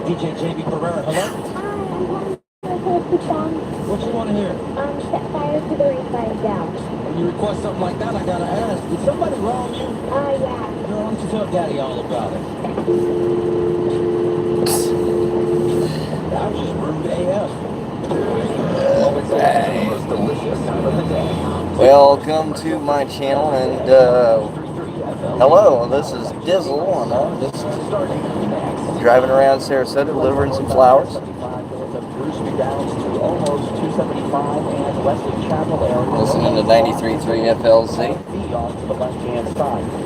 What you want to hear? Set fire to the refined down. When you request something like that, I gotta ask. Did somebody wrong you? Yeah. Girl, why don't you tell Daddy all about it? That was just rude AF. Welcome to my channel, and hello, this is Dizzle, and I'm just driving around Sarasota delivering some flowers. Listening to 93.3 FLZ.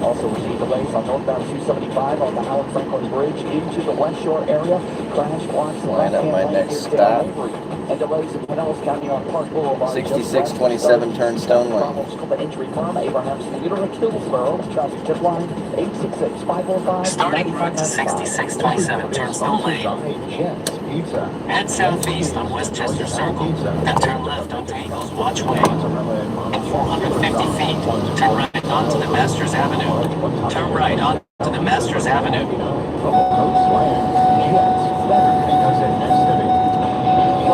Also received delays on northbound 275 on the Howard Franklin Bridge into the West Shore area. Crash blocks the Line up my next stop. And delays in Pinellas County on Park Boulevard. 6627 Turnstone Lane. Entry from Abraham's Theater to Killsborough. Traffic tip line 866-545. Starting route to 6627 Turnstone Lane. Head southeast on Westchester Circle and turn left onto Eagles Watchway. In 450 feet, turn right onto the Masters Avenue. Turn right onto the Masters Avenue.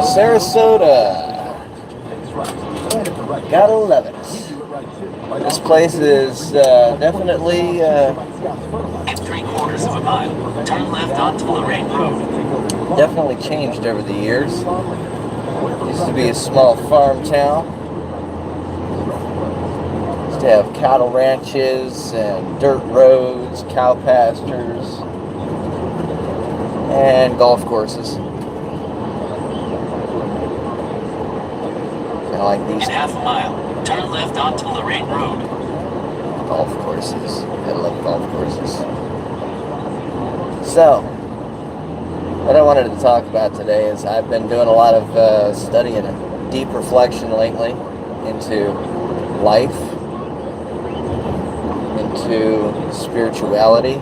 Sarasota. Gotta love it. This place is definitely... In 3/4 of a mile, turn left onto Lorraine Road. Definitely changed over the years. Used to be a small farm town. Used to have cattle ranches and dirt roads, cow pastures, and golf courses. Kind of like these. In half a mile, turn left onto Lorraine Road. Golf courses. I love golf courses. So, what I wanted to talk about today is I've been doing a lot of study and deep reflection lately into life, into spirituality,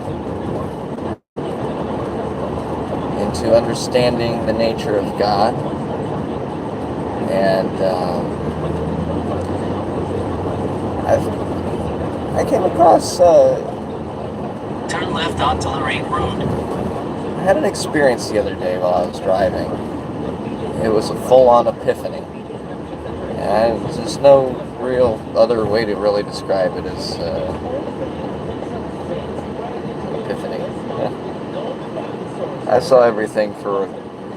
into understanding the nature of God, and I came across Turn left onto Lorraine Road. I had an experience the other day while I was driving. It was a full-on epiphany. And there's no real other way to really describe it as epiphany. Yeah. I saw everything for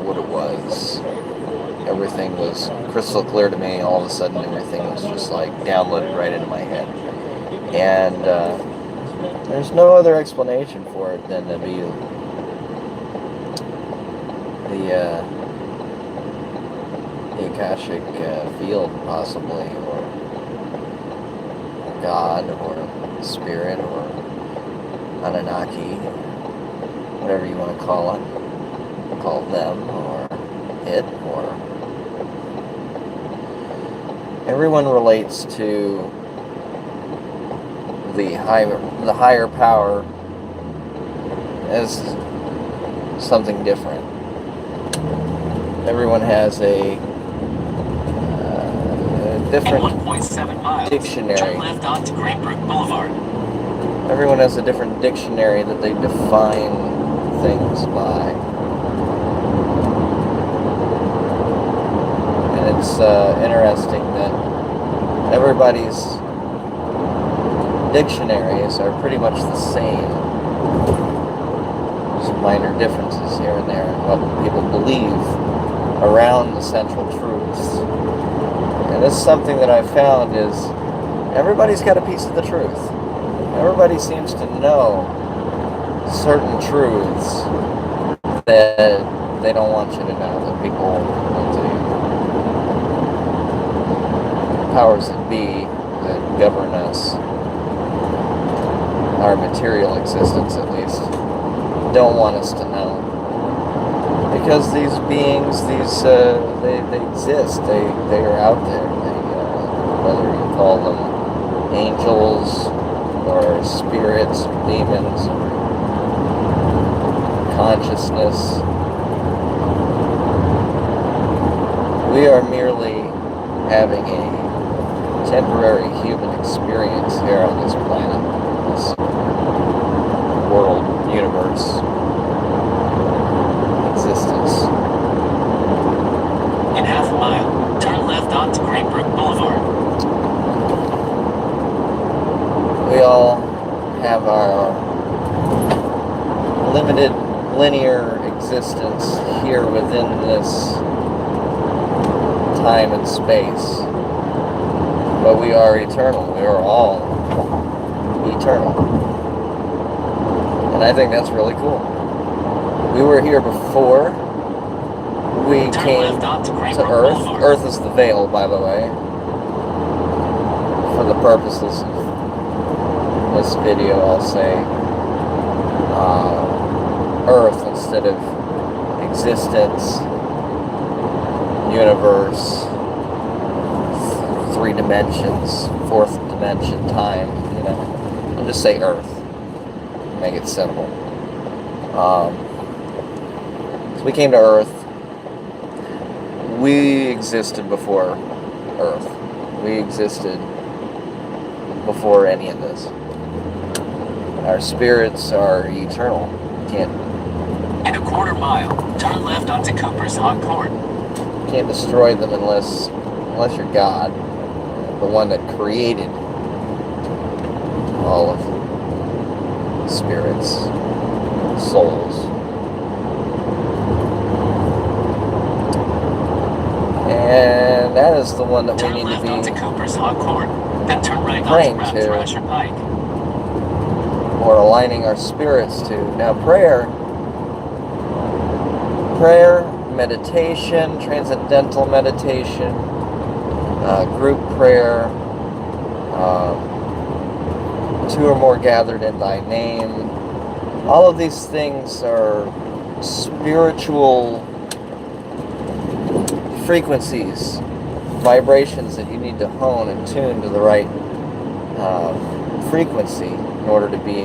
what it was. Everything was crystal clear to me. All of a sudden, everything was just like downloaded right into my head. And there's no other explanation for it than to be the Akashic field, possibly, or God, or Spirit, or Anunnaki, whatever you want to call it, call them, or it, or... Everyone relates to the higher power as something different. Everyone has a different 1.7 miles, dictionary. turn left onto Greenbrook Boulevard. Everyone has a different dictionary that they define things by. And it's interesting that everybody's dictionaries are pretty much the same. Some minor differences here and there in what people believe around the central truths. And this is something that I've found is everybody's got a piece of the truth. Everybody seems to know certain truths that they don't want you to know, that people want to... powers that be that govern us, our material existence at least, don't want us to know. Because these beings, they exist, they are out there. Whether you call them angels, or spirits, or demons, or consciousness, we are merely having a temporary human experience here on this planet, this world, universe, linear existence here within this time and space. But we are eternal. We are all eternal. And I think that's really cool. We were here before we came to Earth. Earth is the veil, by the way, for the purposes of this video. I'll say Earth instead of existence, universe, 3 dimensions, 4th dimension, time, you know. I'll just say Earth. Make it simple. So we came to Earth. We existed before Earth. We existed before any of this. Our spirits are eternal. Can't In a quarter mile, turn left onto Cooper's Hog Court. can't destroy them unless you're God, the one that created all of spirits, souls. And that is the one that we Turn need left to onto be Cooper's Hog Court. Then turn right praying onto to. Thrasher Pike. or aligning our spirits to. Now prayer, meditation, transcendental meditation, group prayer, 2 or more gathered in thy name. All of these things are spiritual frequencies, vibrations that you need to hone and tune to the right frequency in order to be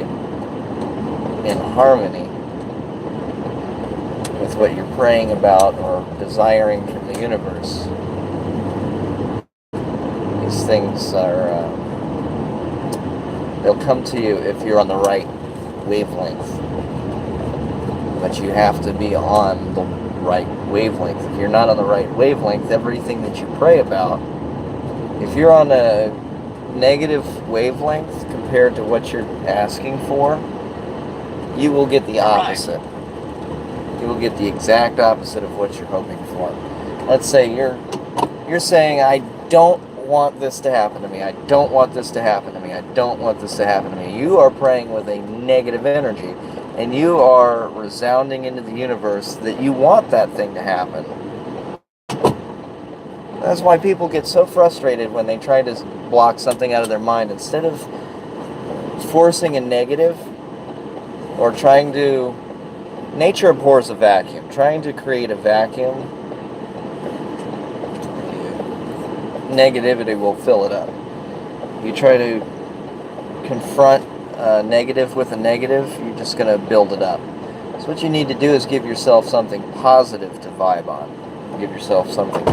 in harmony with what you're praying about or desiring from the universe. These things are, they'll come to you if you're on the right wavelength. But you have to be on the right wavelength. If you're not on the right wavelength, everything that you pray about, if you're on a negative wavelength compared to what you're asking for, you will get the opposite. You will get the exact opposite of what you're hoping for. Let's say you're saying, I don't want this to happen to me. I don't want this to happen to me. I don't want this to happen to me. You are praying with a negative energy, and you are resounding into the universe that you want that thing to happen. That's why people get so frustrated when they try to block something out of their mind. Instead of forcing a negative or trying to... Nature abhors a vacuum. Trying to create a vacuum, negativity will fill it up. You try to confront a negative with a negative, you're just going to build it up. So what you need to do is give yourself something positive to vibe on. Give yourself something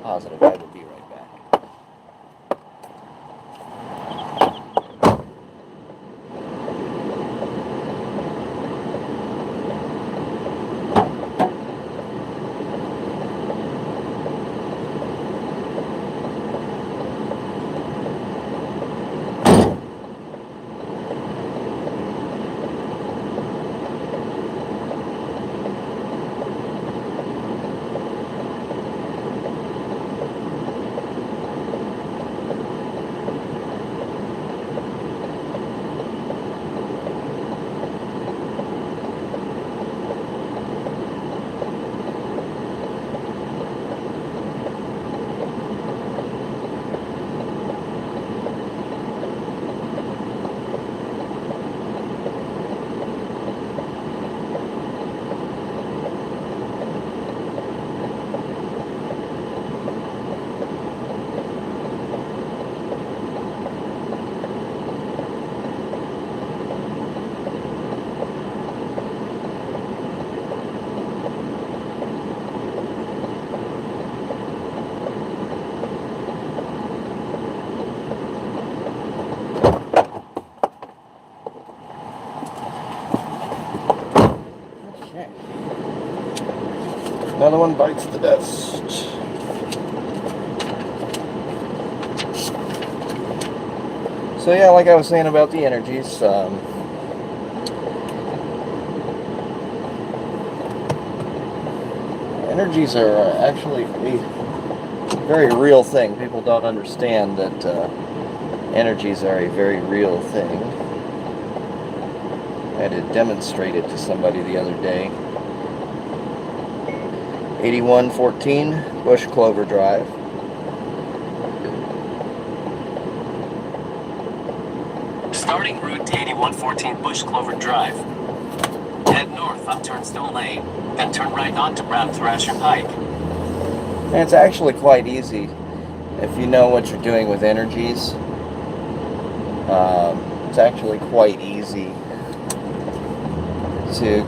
positive. I will be right back. Another one bites the dust. So yeah, like I was saying about the energies, Energies are actually a very real thing. People don't understand that energies are a very real thing. I had to demonstrate it to somebody the other day. 8114 Bush Clover Drive. Starting route to 8114 Bush Clover Drive. Head north on Turnstone Lane, then turn right onto Brown Thrasher Pike. And it's actually quite easy if you know what you're doing with energies. It's actually quite easy to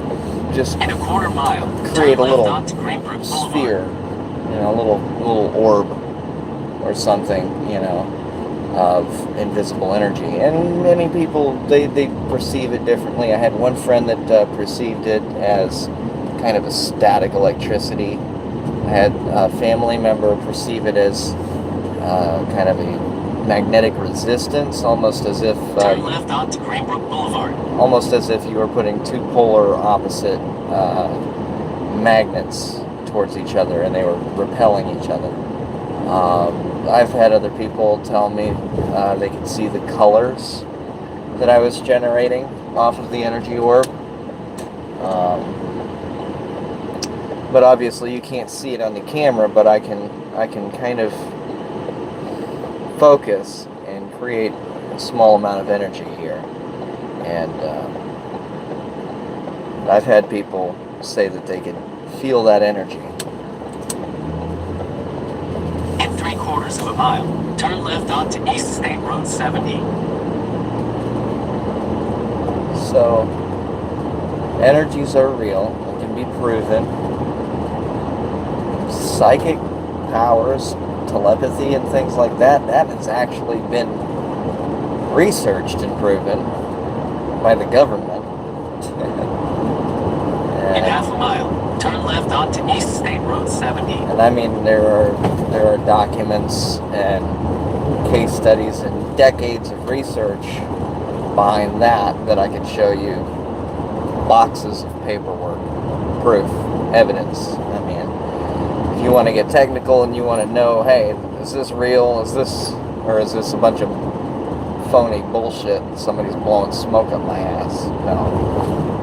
just In a quarter mile, create a turn left little onto Greenbrook sphere, Boulevard. a little orb or something, of invisible energy. And many people, they perceive it differently. I had one friend that perceived it as kind of a static electricity. I had a family member perceive it as kind of a magnetic resistance, almost as if Turn left onto Greenbrook Boulevard. almost as if you were putting two polar opposite magnets towards each other and they were repelling each other. I've had other people tell me they could see the colors that I was generating off of the energy orb. But obviously you can't see it on the camera, but I can kind of focus and create a small amount of energy here. And I've had people say that they could feel that energy. In 3/4 of a mile, turn left onto East State Road 70. So, energies are real. They can be proven. Psychic powers, telepathy, and things like that, that has actually been researched and proven by the government. In half a mile, turn left onto East State Road 70. And I mean, there are documents and case studies and decades of research behind that I could show you. Boxes of paperwork, proof, evidence. I mean, if you want to get technical and you want to know, hey, is this real? Is this a bunch of phony bullshit? Somebody's blowing smoke up my ass. No,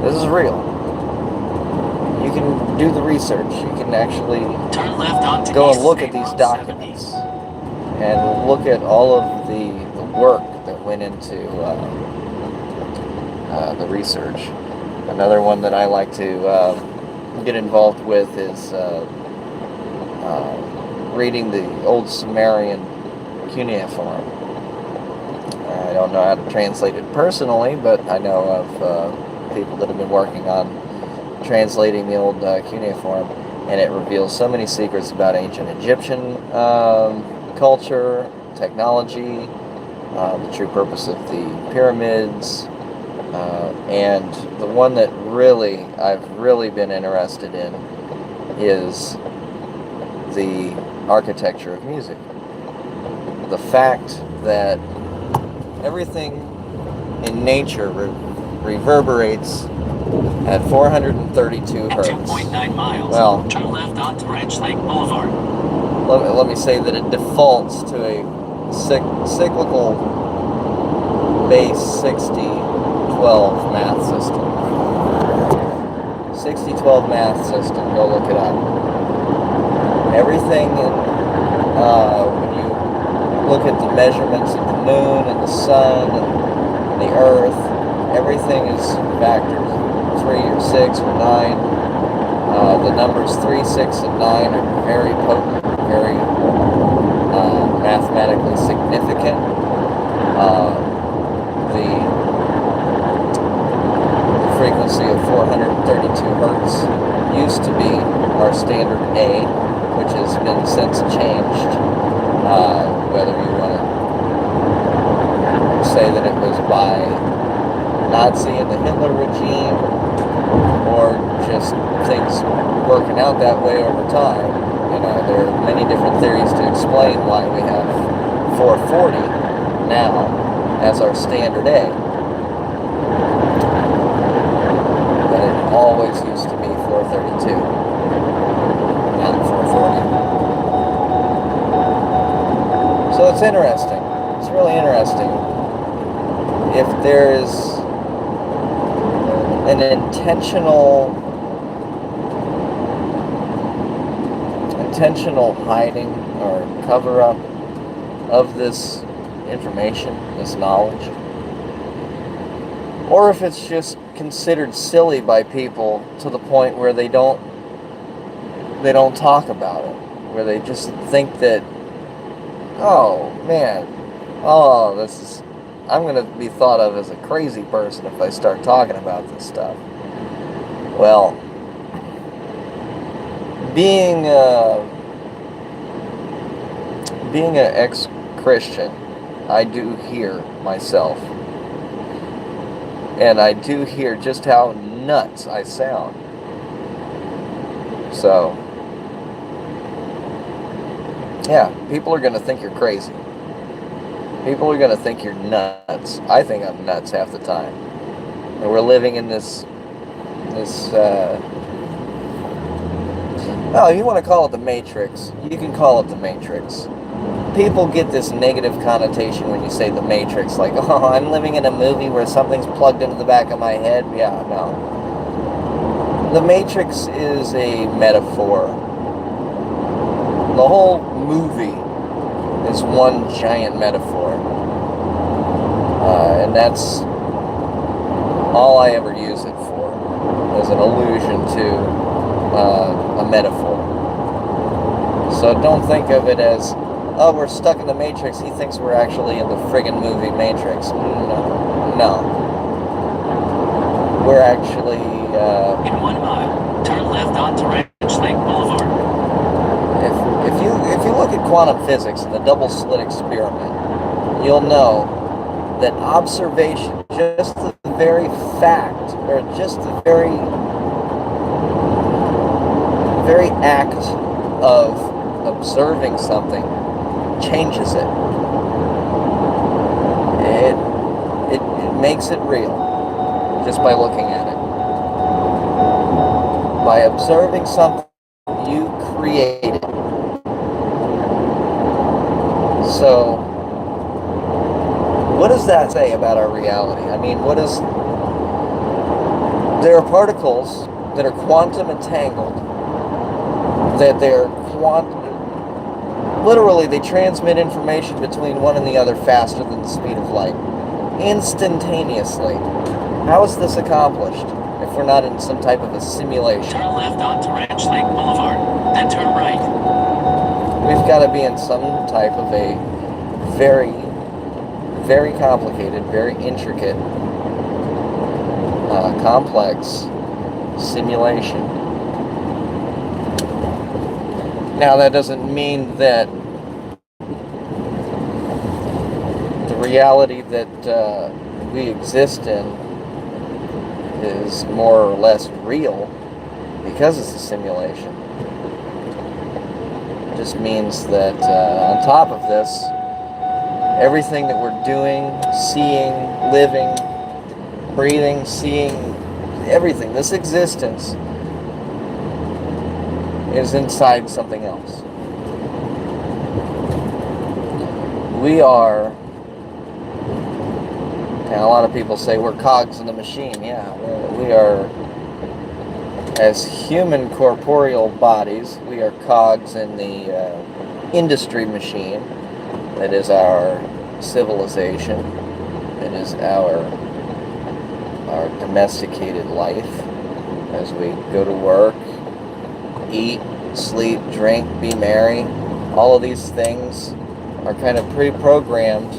this is real. You can do the research. You can actually Turn left onto go East and look State at these Road documents and look at all of the work that went into the research. Another one that I like to get involved with is reading the old Sumerian cuneiform. I don't know how to translate it personally, but I know of people that have been working on translating the old cuneiform, and it reveals so many secrets about ancient Egyptian culture, technology, the true purpose of the pyramids, and the one that I've really been interested in is the architecture of music. The fact that everything in nature reverberates at 432 At hertz. 2.9 miles, Well, turn left onto Ranch Lake Boulevard. let me say that it defaults to a cyclical base 60-12 math system. 60-12 math system, go look it up. Everything when you look at the measurements of the moon and the sun and the earth, everything is factors 3 or 6 or 9. The numbers 3, 6, and 9 are very potent, very mathematically significant. The frequency of 432 hertz used to be our standard A, which has been since changed. Whether you want to say that it was by Nazi and the Hitler regime, or just things working out that way over time. There are many different theories to explain why we have 440 now as our standard A. But it always used to be 432. It's interesting. It's really interesting. If there's an intentional hiding or cover-up of this information, this knowledge, or if it's just considered silly by people to the point where they don't talk about it, where they just think that, oh man, I'm going to be thought of as a crazy person if I start talking about this stuff. Well, being an ex-Christian, I do hear myself, and I do hear just how nuts I sound. So, yeah, people are going to think you're crazy. People are going to think you're nuts. I think I'm nuts half the time. And we're living in this oh, you want to call it the Matrix, you can call it the Matrix. People get this negative connotation when you say the Matrix, like, oh, I'm living in a movie where something's plugged into the back of my head. Yeah, no. The Matrix is a metaphor. The whole movie is one giant metaphor. And that's all I ever use it for, as an allusion to a metaphor. So don't think of it as, oh, we're stuck in the Matrix. He thinks we're actually in the friggin' movie Matrix. No. We're actually... In 1 mile, turn left onto Ranch Lake Boulevard. If you look at quantum physics and the double slit experiment, you'll know that observation, just the very fact, or just the very act of observing something changes it. It makes it real just by looking at it. By observing something, you create it. So, what does that say about our reality? I mean, there are particles that are quantum entangled, that literally they transmit information between one and the other faster than the speed of light, instantaneously. How is this accomplished if we're not in some type of a simulation? Turn left onto Ranch Lake Boulevard, then turn right. We've got to be in some type of a very, very complicated, very intricate, complex simulation. Now, that doesn't mean that the reality that we exist in is more or less real because it's a simulation. It just means that on top of this, everything that we're doing, seeing, living, breathing, seeing, everything, this existence is inside something else. We are, and a lot of people say we're cogs in the machine. Yeah, we are, as human corporeal bodies, we are cogs in the industry machine that is our civilization, that is our domesticated life as we go to work, eat, sleep, drink, be merry. All of these things are kind of pre-programmed.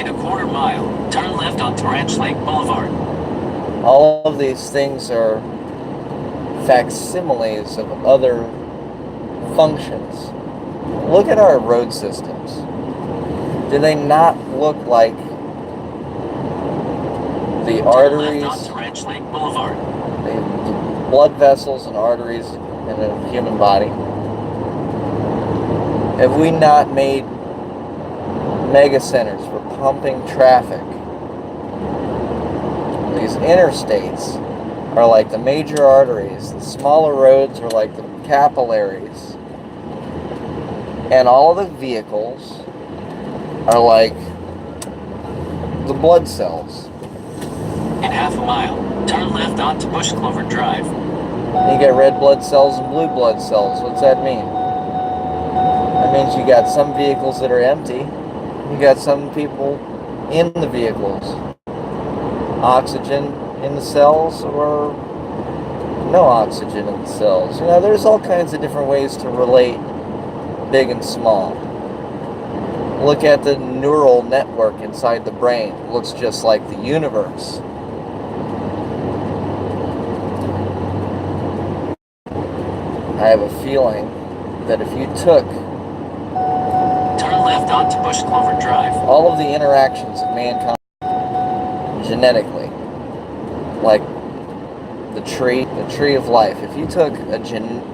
In a quarter mile, turn left onto Ranch Lake Boulevard. All of these things are facsimiles of other functions. Look at our road systems. Do they not look like the arteries, onto Ranch Lake Boulevard. the blood vessels and arteries in the human body? Have we not made mega centers for pumping traffic? These interstates are like the major arteries. The smaller roads are like the capillaries. And all of the vehicles are like the blood cells. In half a mile, turn left onto Bush Clover Drive. You get red blood cells and blue blood cells. What's that mean? That means you got some vehicles that are empty. You got some people in the vehicles. Oxygen in the cells or no oxygen in the cells. You know, there's all kinds of different ways to relate big and small. Look at the neural network inside the brain. It looks just like the universe. I have a feeling that if you took Turn left onto Bush Clover Drive. all of the interactions of mankind genetically, like the tree of life, if you took a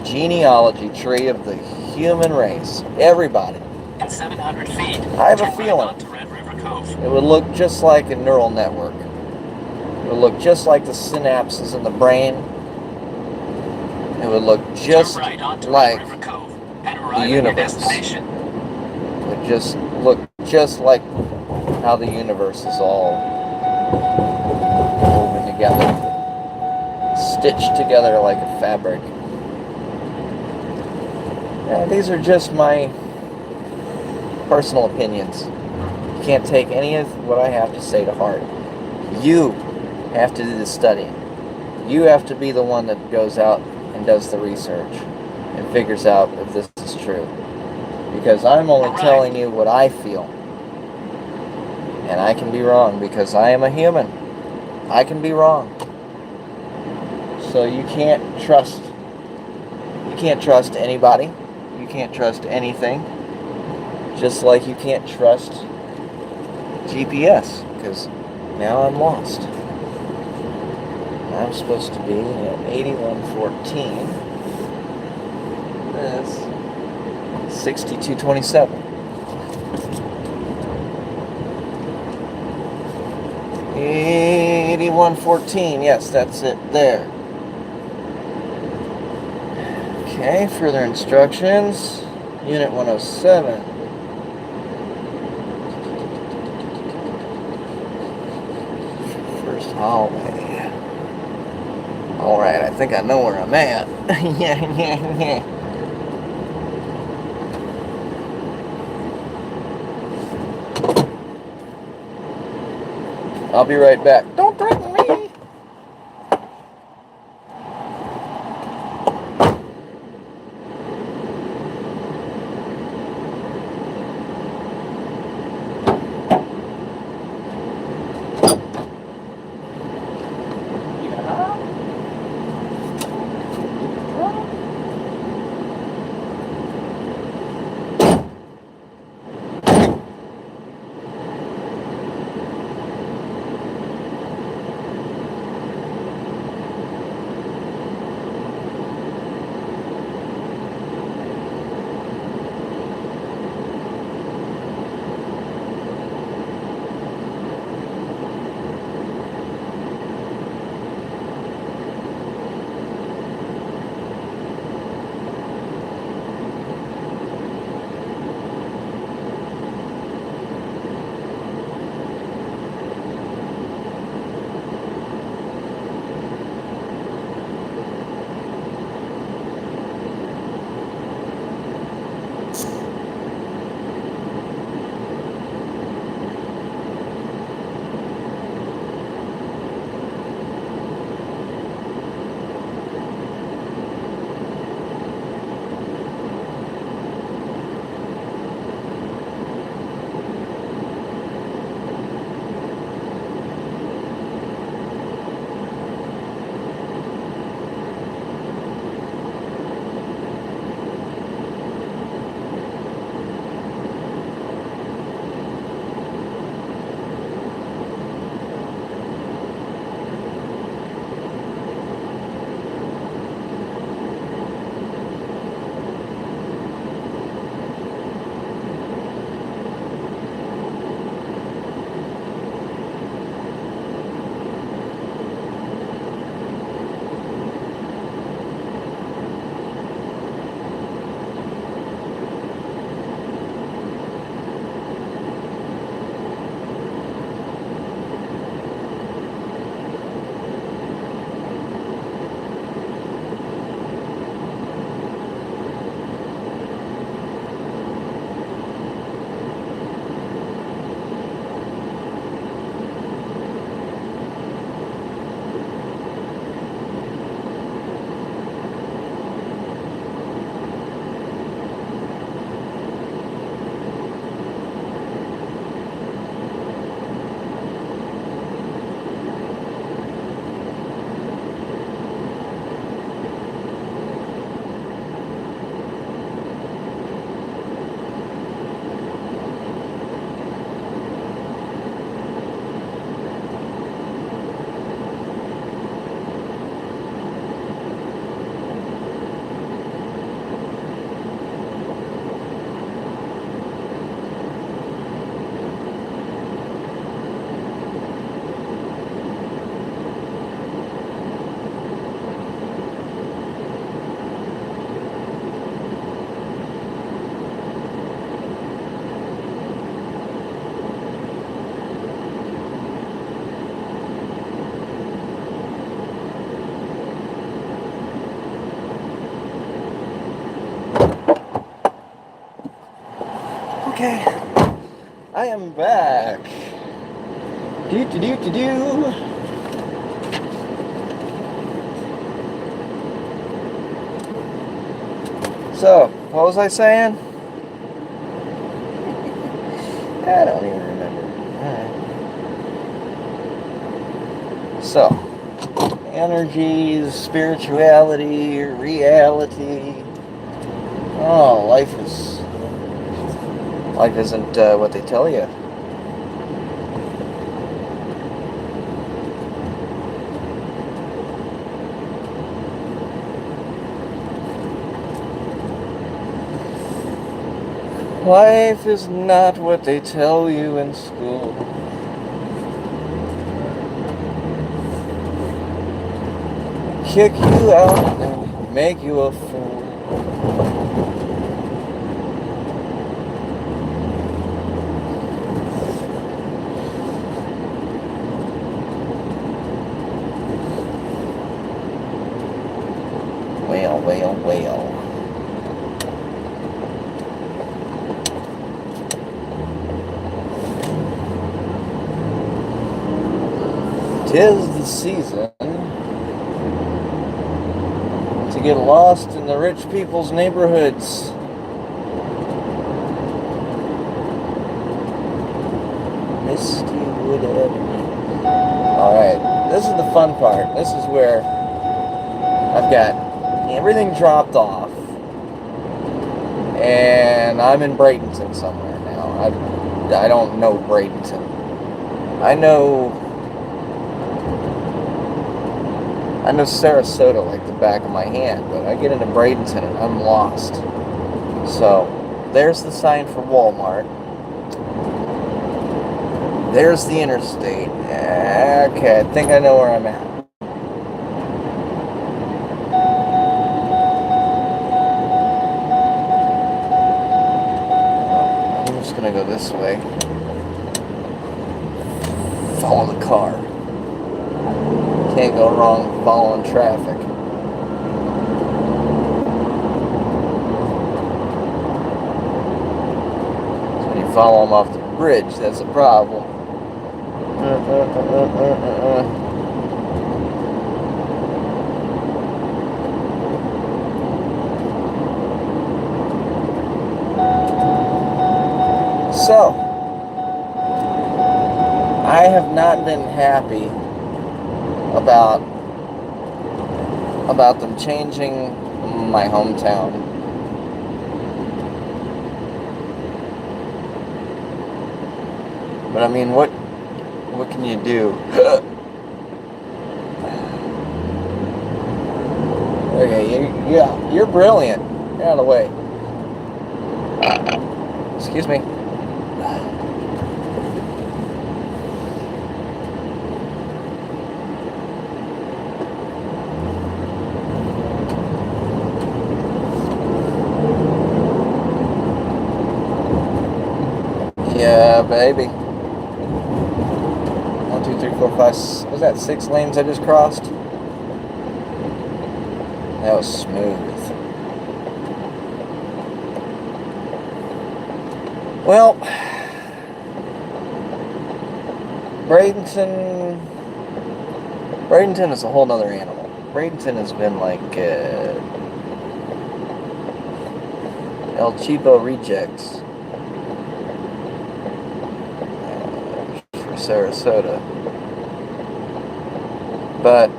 genealogy tree of the human race, everybody, In 700 feet, I have a turn right feeling onto Red River Cove. it would look just like a neural network. It would look just like the synapses in the brain. It would look just Turn right onto like Red River Cove and the arrive at your universe. destination. It would just look just like how the universe is all woven together, stitched together like a fabric. And these are just my personal opinions. You can't take any of what I have to say to heart. You have to do the studying. You have to be the one that goes out and does the research and figures out if this is true. Because I'm only telling you what I feel. And I can be wrong because I am a human. I can be wrong. So you can't trust anybody. You can't trust anything. Just like you can't trust GPS, because now I'm lost. I'm supposed to be at 8114. That's 6227. 8114, yes, that's it there. Okay, further instructions. Unit 107. First hallway. Alright, I think I know where I'm at. Yeah. I'll be right back. Don't threaten me! Okay, I am back. Do. So, what was I saying? I don't even remember. Alright. So, energies, spirituality, reality. Oh, life isn't what they tell you. Life is not what they tell you in school. Kick you out and make you a fool. Well. 'Tis the season to get lost in the rich people's neighborhoods. Misty Wood Avenue. Alright, this is the fun part. This is where I've got everything dropped off. And I'm in Bradenton somewhere now. I don't know Bradenton. I know Sarasota like the back of my hand, but I get into Bradenton and I'm lost. So, there's the sign for Walmart. There's the interstate. Okay, I think I know where I'm at. I'm just gonna go this way. Follow the car. Can't go wrong following traffic. So when you follow them off the bridge, that's a problem. So, I have not been happy about them changing my hometown. But I mean, what can you do? Okay, you're brilliant. Get out of the way. Excuse me. Yeah, baby. 1, 2, 3, 4, 5. Was that 6 lanes I just crossed? That was smooth. Well, Bradenton is a whole nother animal. Bradenton has been like El Cheapo rejects for Sarasota. But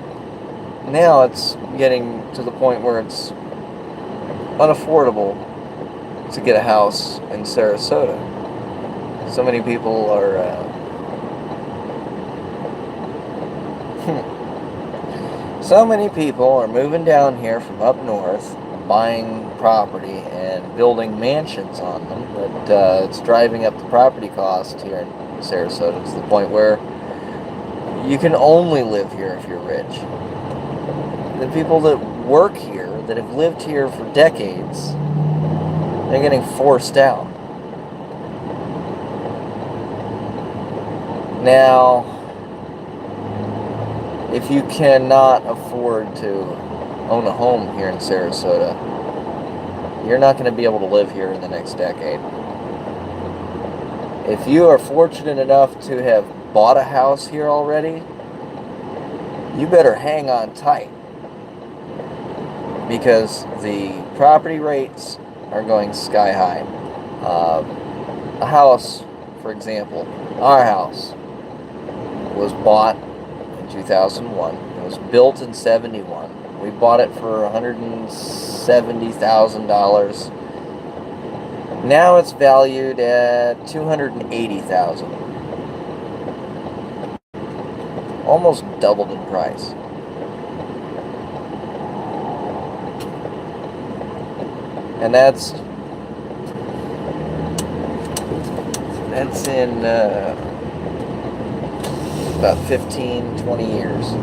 now it's getting to the point where it's unaffordable to get a house in Sarasota. So many people are moving down here from up north, buying property and building mansions on them, but it's driving up the property cost here in Sarasota to the point where you can only live here if you're rich. The people that work here, that have lived here for decades, they're getting forced out. Now, if you cannot afford to own a home here in Sarasota, you're not going to be able to live here in the next decade. If you are fortunate enough to have bought a house here already, you better hang on tight, because the property rates are going sky high. A house, for example, our house was bought in 2001. It was built in 71. We bought it for $170,000. Now it's valued at $280,000. Almost doubled in price. And that's in about 15, 20 years.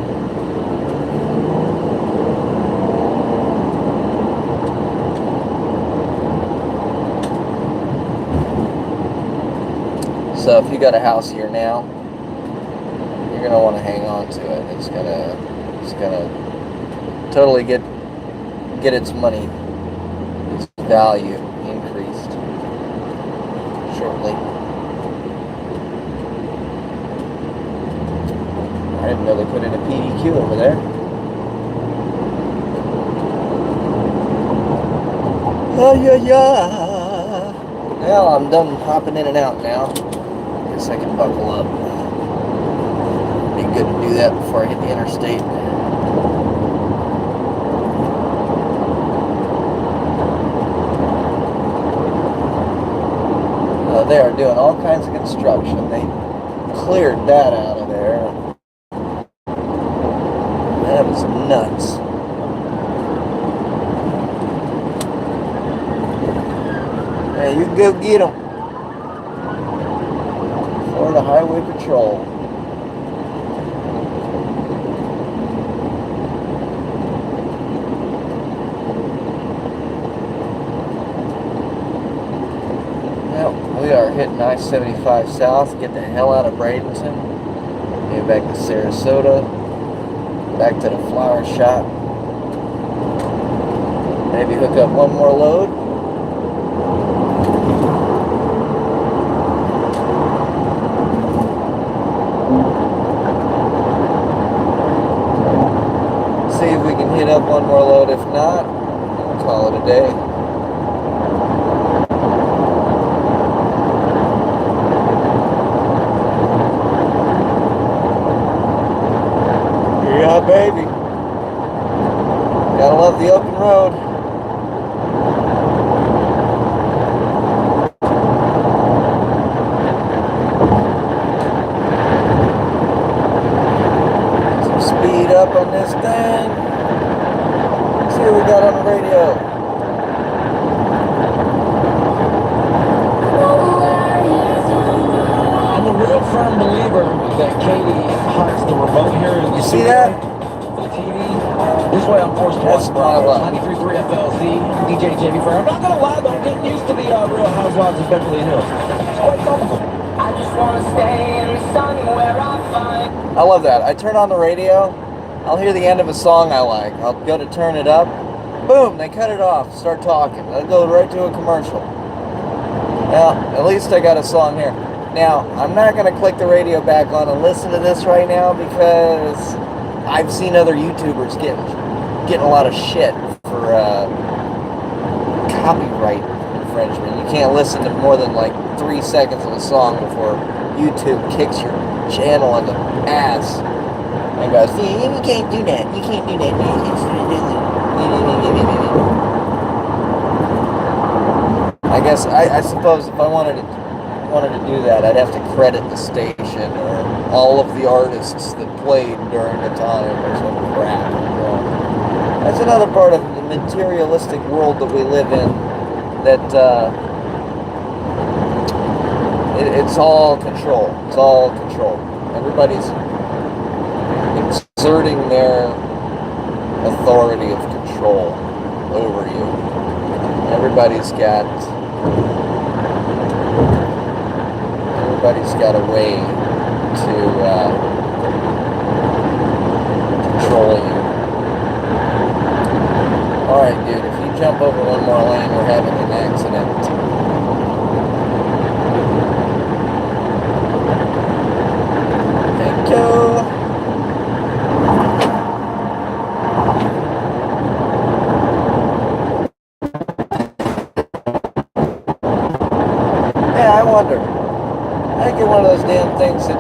So if you got a house here now, you're gonna want to hang on to it. It's gonna totally get its money, its value increased shortly. I didn't know they put in a PDQ over there. Oh yeah. Well, I'm done hopping in and out now. Guess I can buckle up. Be good to do that before I hit the interstate. They are doing all kinds of construction. They cleared that out of there. That is nuts. Hey, you go get them. Florida Highway Patrol. Well, we are hitting I-75 south. Get the hell out of Bradenton. Get back to Sarasota. Back to the flower shop. Maybe hook up one more load. See if we can hit up one more load. If not, we'll call it a day. Yeah, baby. Gotta love the open road. Some speed up on this thing. Let's see what we got on the radio. I'm a real firm believer that Katie hides the remote here. You see that? The TV. This way I'm forced to That's watch my luck. 93.3 FLZ, DJ Jamie Fair. I'm not gonna lie though, getting used to the Real Housewives of Beverly Hills. It's quite comfortable. I just wanna stay in the sun where I find. I love that. I turn on the radio. I'll hear the end of a song I like. I'll go to turn it up. Boom, they cut it off. Start talking. I'll go right to a commercial. Well, at least I got a song here. Now, I'm not going to click the radio back on and listen to this right now because I've seen other YouTubers getting a lot of shit for copyright infringement. You can't listen to more than like 3 seconds of a song before YouTube kicks your channel in the ass and goes, "Yeah, you can't do that. You can't do that." I guess I suppose if I wanted to do that, I'd have to credit the station or all of the artists that played during the time or some crap. That's another part of the materialistic world that we live in, that it's all control. It's all control. Everybody's exerting their authority of control over you. Everybody's got a way to control you. Alright, dude, if you jump over one more lane, we're having an accident. Arigato. Yeah, I wonder. I get one of those damn things that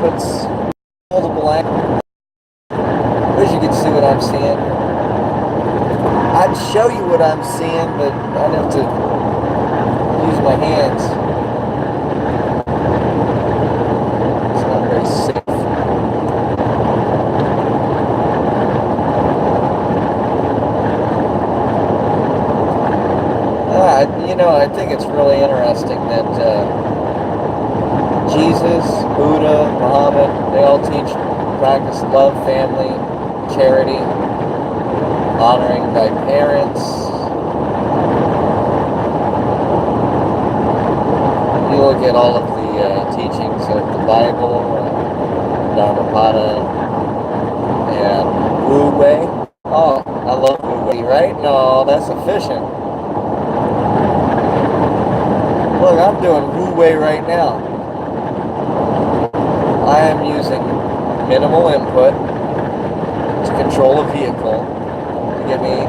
puts multiple angles. Wish you could see what I'm seeing. I'd show you what I'm seeing, but I'd have to use my hands. It's not very safe. I think it's really interesting that Jesus, Buddha, Muhammad, they all practice love, family, charity, honoring thy parents. You look at all of the teachings of the Bible, Dhammapada, and Wu Wei. Oh, I love Wu Wei, right? No, that's efficient. Look, I'm doing Wu Wei right now. I am using minimal input to control a vehicle to get me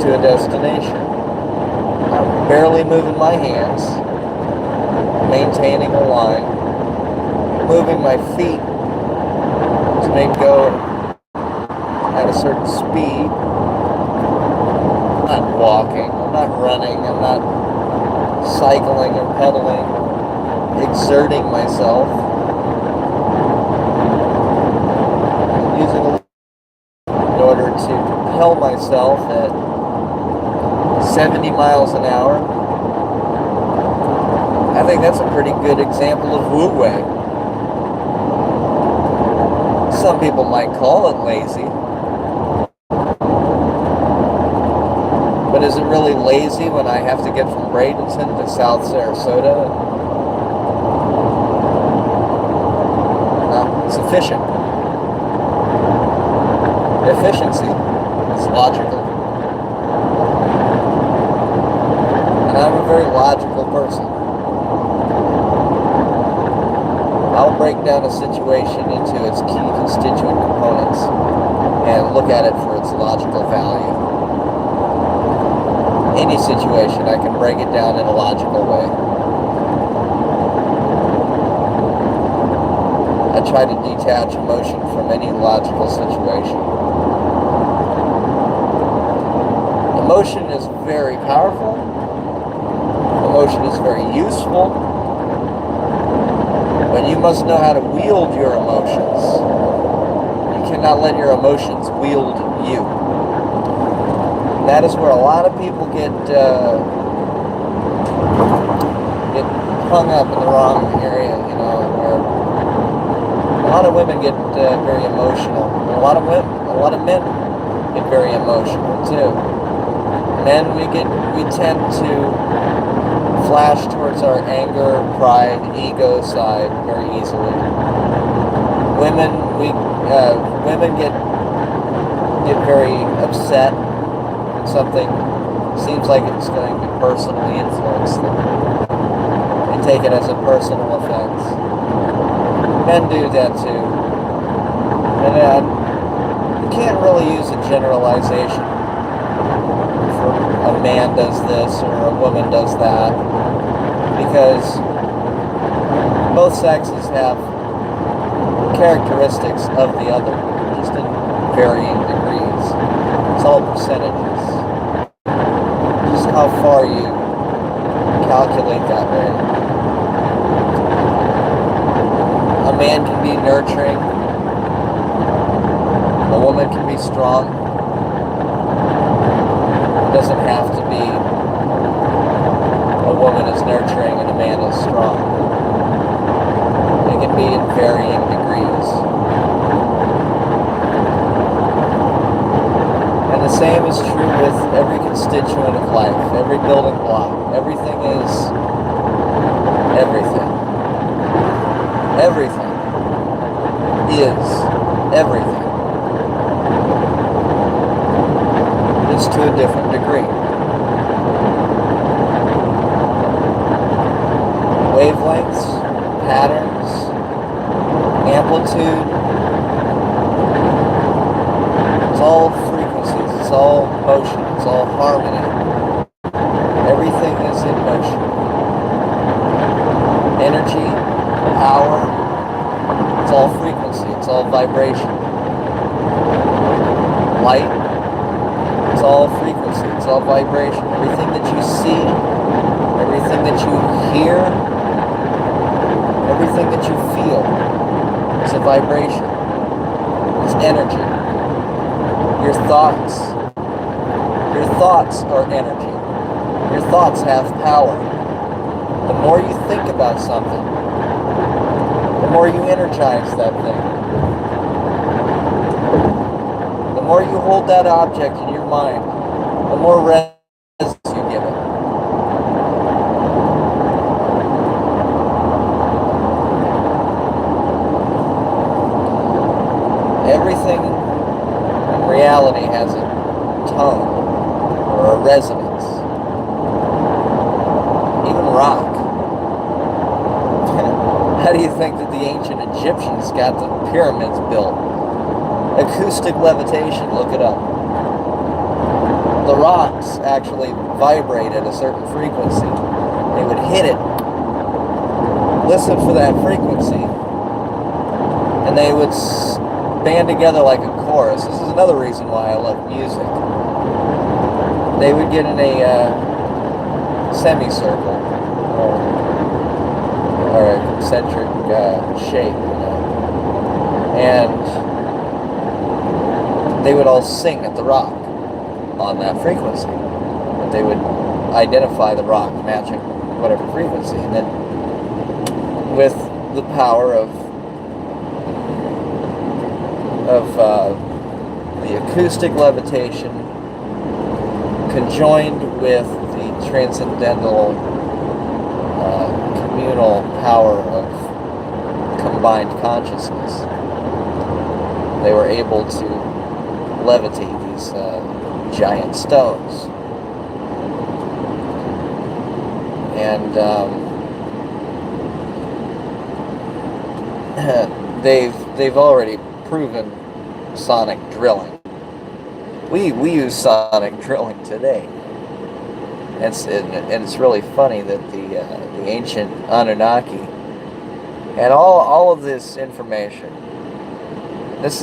to a destination. I'm barely moving my hands, maintaining a line, moving my feet to make go at a certain speed. I'm not walking, I'm not running, I'm not cycling or pedaling, exerting myself. I'm using in order to propel myself at 70 miles an hour. I think that's a pretty good example of Wu Wei. Some people might call it lazy. But is it really lazy when I have to get from Bradenton to South Sarasota? No, it's efficient. Efficiency is logical. And I'm a very logical person. I'll break down a situation into its key constituent components and look at it for its logical value. Any situation, I can break it down in a logical way. I try to detach emotion from any logical situation. Emotion is very powerful. Emotion is very useful. But you must know how to wield your emotions. You cannot let your emotions wield you. That is where a lot of people get hung up in the wrong area, where a lot of women get very emotional. And a lot of men get very emotional too. Men, we tend to flash towards our anger, pride, ego side very easily. Women get very upset. Something seems like it's going to personally influence them. They take it as a personal offense. Men do that too. And you can't really use a generalization for a man does this or a woman does that, because both sexes have characteristics of the other, just in varying degrees. It's all percentages. Just how far you calculate that way. A man can be nurturing. A woman can be strong. It doesn't have to be a woman is nurturing and a man is strong. It can be in varying degrees. And the same is true with every constituent of life, every building block. Everything is everything. Everything is everything. It's to a different degree. Wavelengths, patterns, amplitude, vibration. Everything that you see, everything that you hear, everything that you feel is a vibration. It's energy. Your thoughts are energy. Your thoughts have power. The more you think about something, the more you energize that thing. The more you hold that object in your mind, the more resonance you give it. Everything in reality has a tone or a resonance. Even rock. How do you think that the ancient Egyptians got the pyramids built? Acoustic levitation, look it up. The rocks actually vibrate at a certain frequency. They would hit it, listen for that frequency, and they would band together like a chorus. This is another reason why I love music. They would get in a semicircle or a concentric shape, and they would all sing at the rock on that frequency. But they would identify the rock matching whatever frequency, and then with the power of the acoustic levitation conjoined with the transcendental communal power of combined consciousness, they were able to levitate these giant stones. And they've already proven sonic drilling. We use sonic drilling today. And it's really funny that the ancient Anunnaki had all of this information. This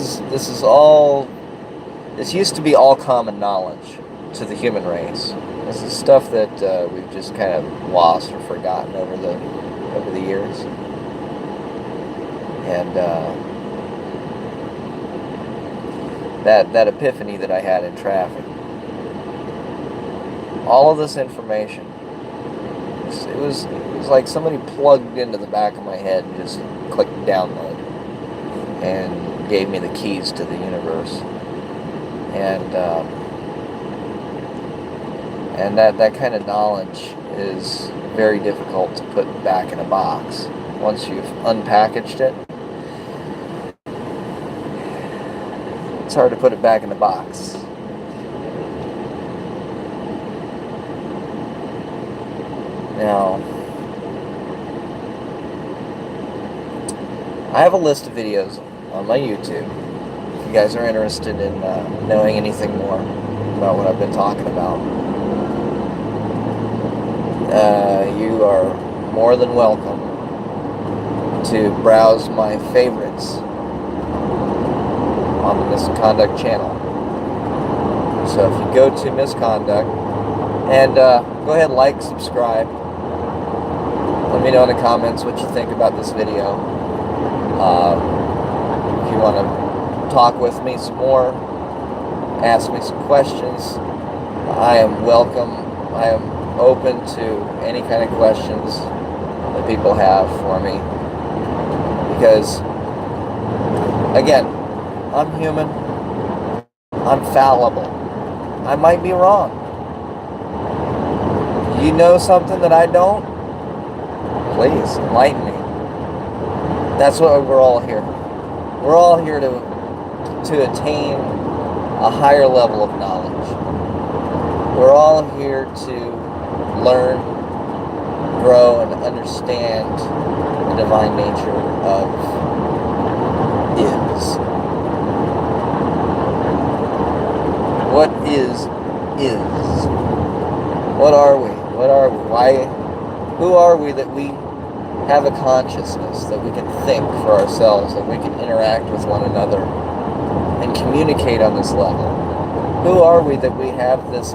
used to be all common knowledge to the human race. This is stuff that we've just kind of lost or forgotten over the years. And that epiphany that I had in traffic, all of this information, it was like somebody plugged into the back of my head and just clicked download and gave me the keys to the universe. And that kind of knowledge is very difficult to put back in a box. Once you've unpackaged it, it's hard to put it back in the box. Now, I have a list of videos on my YouTube. If you guys are interested in knowing anything more about what I've been talking about, you are more than welcome to browse my favorites on the Misconduct channel. So if you go to Misconduct and go ahead and like, subscribe. Let me know in the comments what you think about this video. If you want to talk with me some more, ask me some questions, I am welcome. I am open to any kind of questions that people have for me. Because, again, I'm human. I'm fallible. I might be wrong. You know something that I don't? Please, enlighten me. That's what we're all here. We're all here to attain a higher level of knowledge. We're all here to learn, grow, and understand the divine nature of is. What is. What are we? What are we? Why? Who are we that we have a consciousness, that we can think for ourselves, that we can interact with one another and communicate on this level? Who are we that we have this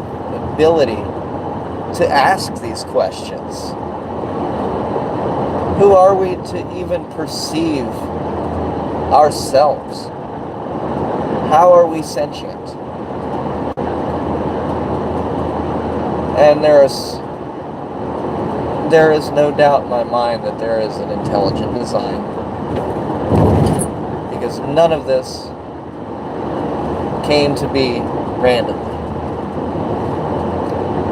ability to ask these questions. Who are we to even perceive ourselves? How are we sentient? And there is no doubt in my mind that there is an intelligent design, because none of this came to be randomly.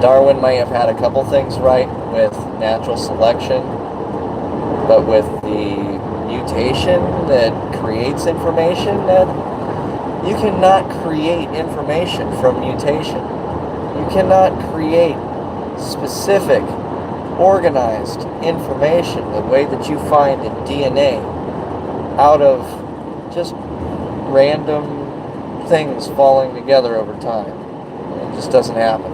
Darwin may have had a couple things right with natural selection, but with the mutation that creates information, that you cannot create information from mutation. You cannot create specific, organized information the way that you find in DNA out of just random things falling together over time. It just doesn't happen.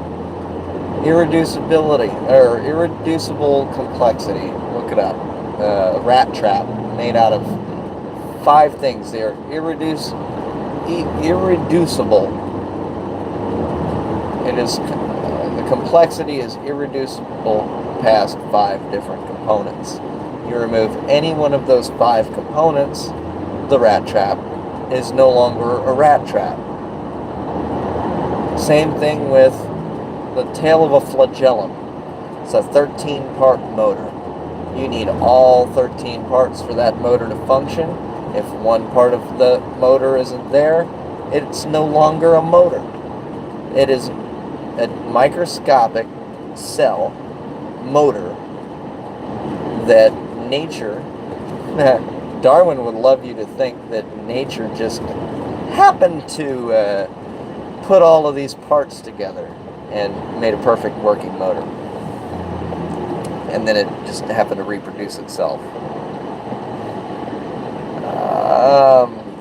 Irreducibility, or irreducible complexity, look it up. Rat trap made out of 5 things. They're irreducible. It is, the complexity is irreducible past 5 different components. You remove any one of those 5 components, the rat trap is no longer a rat trap. Same thing with the tail of a flagellum. It's a 13-part motor. You need all 13 parts for that motor to function. If one part of the motor isn't there, it's no longer a motor. It is a microscopic cell motor that nature, Darwin would love you to think that nature just happened to put all of these parts together and made a perfect working motor. And then it just happened to reproduce itself.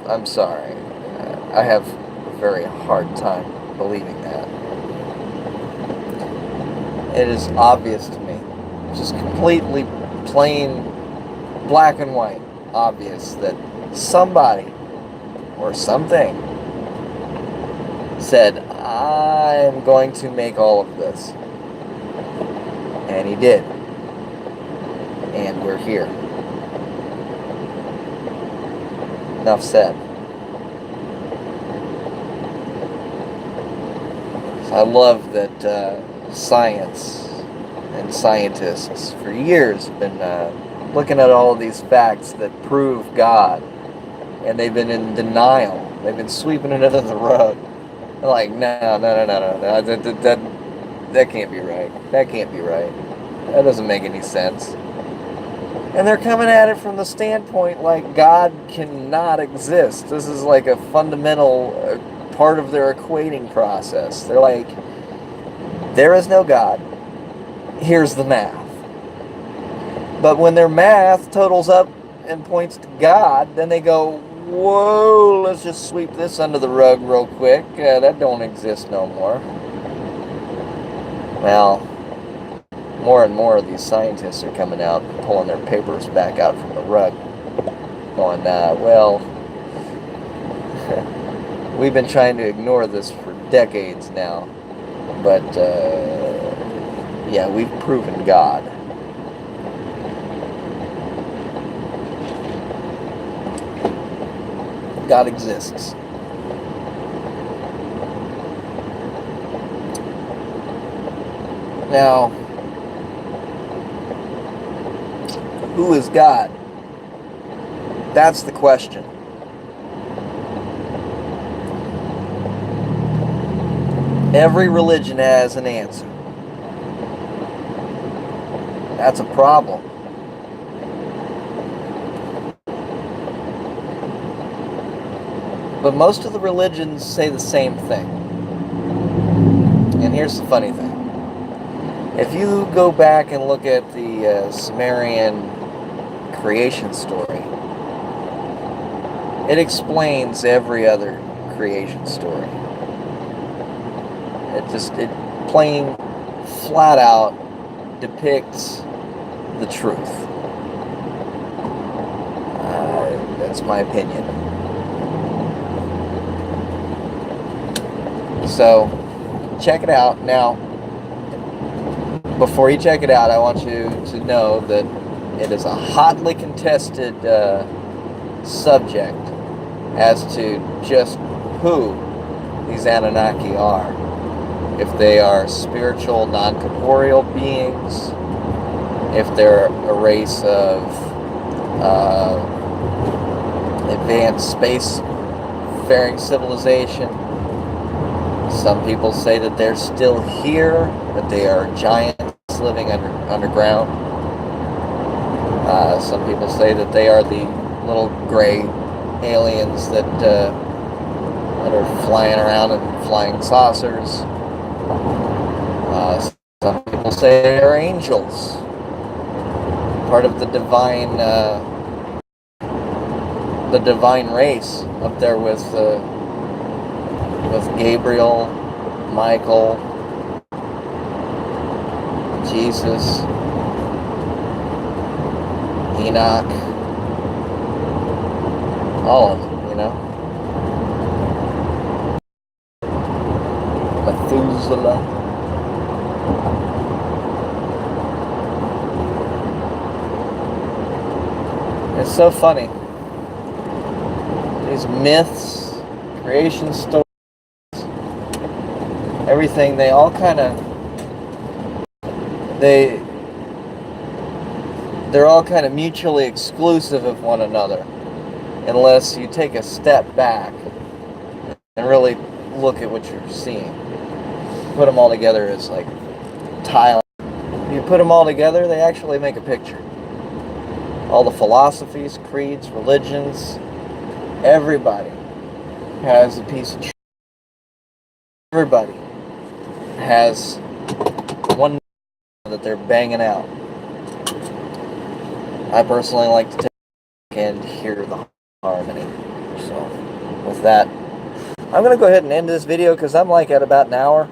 I'm sorry. I have a very hard time believing that. It is obvious to me, just completely plain black and white, obvious that somebody or something said, I'm going to make all of this. And he did. And we're here. Enough said. So I love that science and scientists for years have been looking at all of these facts that prove God, and they've been in denial. They've been sweeping it under the rug. They're like, no, that can't be right. That can't be right. That doesn't make any sense. And they're coming at it from the standpoint like God cannot exist. This is like a fundamental part of their equating process. They're like, there is no God. Here's the math. But when their math totals up and points to God, then they go, whoa, let's just sweep this under the rug real quick. That don't exist no more. Well, more and more of these scientists are coming out, pulling their papers back out from the rug, going, well, we've been trying to ignore this for decades now, but, yeah, we've proven God. God exists. Now, who is God? That's the question. Every religion has an answer. That's a problem. But most of the religions say the same thing. And here's the funny thing. If you go back and look at the Sumerian creation story, it explains every other creation story. It plain, flat out depicts the truth. That's my opinion. So, check it out. Now, before you check it out, I want you to know that it is a hotly contested subject as to just who these Anunnaki are. If they are spiritual, non-corporeal beings, if they're a race of advanced space-faring civilization. Some people say that they're still here, that they are giants living underground. Some people say that they are the little gray aliens that are flying around in flying saucers. Some people say they are angels, part of the divine race up there with Gabriel, Michael, Jesus, Enoch, all of them, you know. Methuselah. It's so funny. These myths, creation stories, everything, they all kind of, they're all kind of mutually exclusive of one another, unless you take a step back and really look at what you're seeing. Put them all together as like tile. You put them all together, they actually make a picture. All the philosophies, creeds, religions, everybody has a piece of truth. Everybody has one that they're banging out. I personally like to take and hear the harmony. So with that, I'm going to go ahead and end this video because I'm like at about an hour.